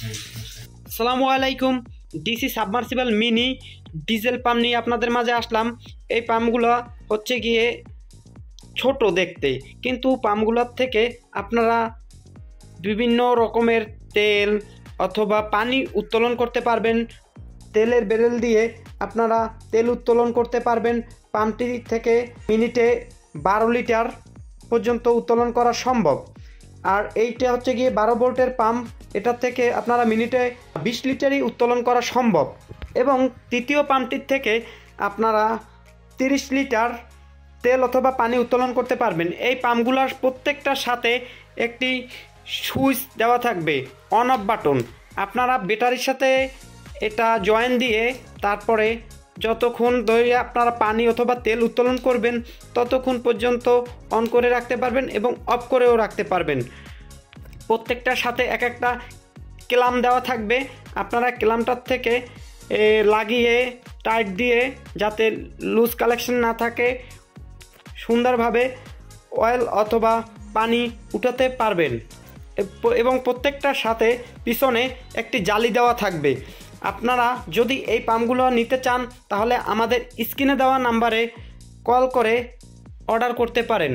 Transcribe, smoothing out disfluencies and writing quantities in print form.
আসসালামু আলাইকুম। DC submersible mini diesel pump নিয়ে আপনাদের মাঝে আসলাম। এই পাম্পগুলো হচ্ছে গিয়ে ছোট দেখতে, কিন্তু পাম্পগুলোর থেকে আপনারা বিভিন্ন রকমের তেল অথবা পানি উত্তোলন করতে পারবেন। তেলের ব্যারেল দিয়ে আপনারা তেল উত্তোলন করতে পারবেন। পাম্পটি থেকে মিনিটে 12 লিটার পর্যন্ত উত্তোলন করা সম্ভব। আর এইটা হচ্ছে গিয়ে 12 ভোল্টের পাম্প, এটার থেকে আপনারা মিনিটে 20 লিটারই উত্তোলন করা সম্ভব। এবং তৃতীয় পাম্পটির থেকে আপনারা 30 লিটার তেল অথবা পানি উত্তোলন করতে পারবেন। এই পাম্পগুলোর প্রত্যেকটার সাথে একটি সুইচ দেওয়া থাকবে, অন অফ বাটন। আপনারা ব্যাটারির সাথে এটা জয়েন দিয়ে তারপরে যতক্ষণ ধরে আপনারা পানি অথবা তেল উত্তোলন করবেন ততক্ষণ পর্যন্ত অন করে রাখতে পারবেন এবং অফ করেও রাখতে পারবেন। প্রত্যেকটার সাথে এক একটা ক্লাম দেওয়া থাকবে। আপনারা ক্লামটার থেকে লাগিয়ে টাইট দিয়ে, যাতে লুজ কালেকশন না থাকে, সুন্দরভাবে অয়েল অথবা পানি উঠাতে পারবেন। এবং প্রত্যেকটার সাথে পিছনে একটি জালি দেওয়া থাকবে। আপনারা যদি এই পাম্পগুলো নিতে চান তাহলে আমাদের স্ক্রিনে দেওয়া নাম্বারে কল করে অর্ডার করতে পারেন।